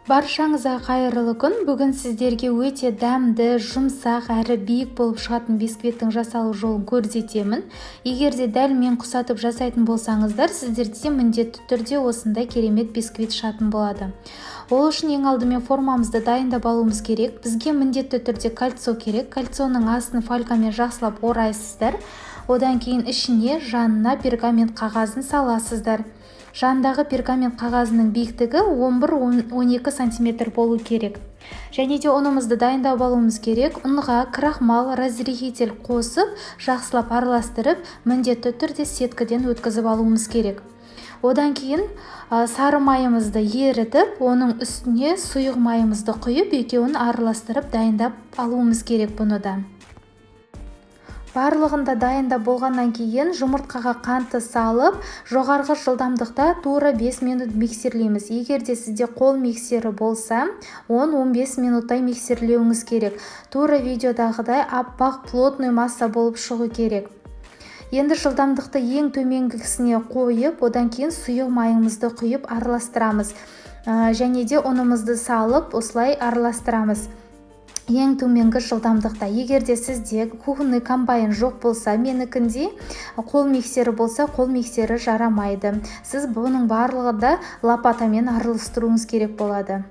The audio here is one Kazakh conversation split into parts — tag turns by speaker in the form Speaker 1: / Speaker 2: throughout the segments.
Speaker 1: Баршаңызға қайырлы күн. Бүгін сіздерге өте дәмді, жұмсақ әрі биік болып шығатын бисквиттің жасалу жолын көрсетемін. Егер де дәл мен құсатып жасайтын болсаңыздар, сіздерде міндетті түрде осындай керемет бисквит шығатын болады. Ол үшін ең алдымен формамызды дайындап алуымыз керек. Бізге міндетті түрде кольцо керек. Кольцоның астын фолькамен жақсылап орайсыздар. Одан кейін ішіне жанына пергамент қағазын саласыздар. Жандағы пергамент қағазының биіктігі 11-12 см болу керек. Және де ұнымызды дайындап алуымыз керек. Ұнға крахмал, разрыхитель қосып, жақсылап араластырып, міндетті түрде сеткіден өткізіп алуымыз керек. Одан кейін сары майымызды ерітіп, оның үстіне сұйық майымызды құйып, екеуін араластырып дайындап алуымыз керек бұны да. Барлығында дайындап болғаннан кейін жұмыртқаға қантты салып, жоғарғы жылдамдықта тура 5 минут миксерлейміз. Егер де сізде қол миксері болса, 10-15 минуттай миксерлеуіңіз керек. Тура видеодағыдай аппақ плотный масса болып шығу керек. Енді жылдамдықты ең төменгісіне қойып, одан кейін сұйық майымызды құйып араластырамыз. Және де ұнымызды салып, осылай араластырамыз. Ең төменгі жылдамдықта. Егер де сізде кухонный комбайн жоқ болса, менікіндей қол миксері болса, қол миксері жарамайды. Сіз бұның барлығы да лопатамен араластыруыңыз керек болады.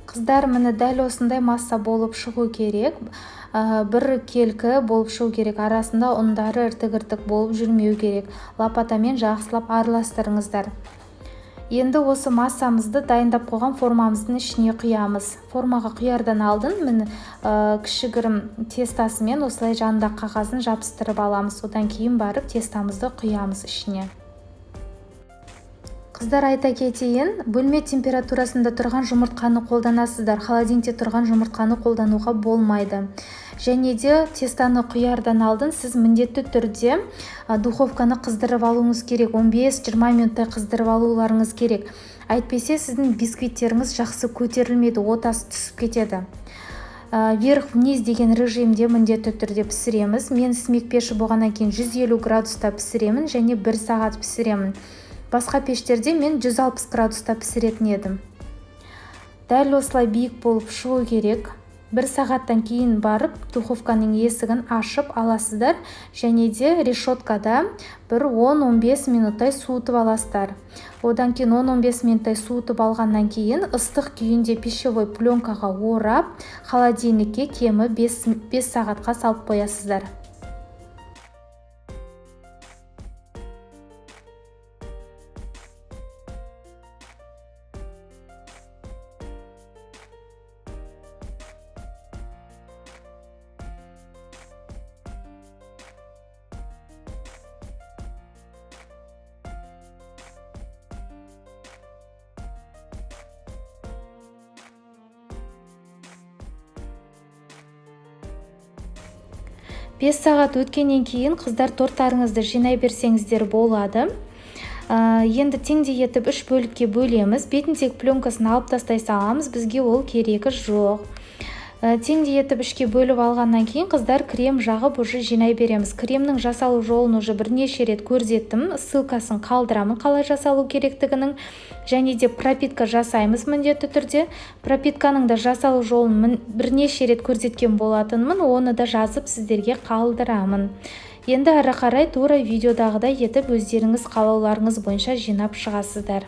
Speaker 1: Қыздар, міне дәл осындай масса болып шығу керек. Бір келкі болып шығу керек. Арасында ұндары іртік-іртік болып жүрмеу керек. Лопатамен жақсылап араластырыңыздар. Енді осы массамызды дайындап қойған формамыздың ішіне құямыз. Формаға құярдан алдын міне кішігірім тестасымен осылай жанында қағазын жабыстырып аламыз. Одан кейін барып тестамызды құямыз ішіне. Қыздар, айта кетейін, бөлме температурасында тұрған жұмыртқаны қолданасыздар. Холодильникте тұрған жұмыртқаны қолдануға болмайды. Және де тестаны құярдан алдын сіз міндетті түрде духовканы қыздырып алуыңыз керек. 15-20 минуттай қыздырып алуларыңыз керек. Әйтпесе сіздің бисквиттеріңіз жақсы көтерілмейді, отасы түсіп кетеді. Верх-вниз деген режимде міндетті түрде пісіреміз. Мен смек пеші болғаннан кейін 150 градуста пісіремін және 1 сағат пісіремін. Басқа пештерде мен 160 градуста пісіретін едім. Дәл осылай биік болып шығу керек. 1 сағаттан кейін барып, духовканың есігін ашып аласыздар. Және де решеткада бір 10-15 минуттай суытып аласыздар. Одан кейін 10-15 минуттай суытып алғаннан кейін ыстық күйінде пищевой пленкаға орап, холодильникке кемі 5 сағатқа салып қоясыздар. Бес сағат өткеннен кейін қыздар торттарыңызды жинай берсеңіздер болады. Енді теңдей етіп 3 бөлікке бөлеміз. Бетіндегі пленкасын алып тастай саламыз. Бізге ол керегі жоқ. Теңдей етіп 3-ке бөліп алғаннан кейін қыздар крем жағып уже жинай береміз. Кремнің жасалу жолын уже бірнеше рет көрсеттім. Ссылкасын қалдырамын қалай жасалу керектігінің. Және де пропитка жасаймыз міндетті түрде. Пропитканың да жасалу жолын бірнеше рет көрсеткен болатынмын. Оны да жазып сіздерге қалдырамын. Енді әрі қарай тура видеодағыдай етіп өздеріңіз қалауларыңыз бойынша жинап шығасыздар.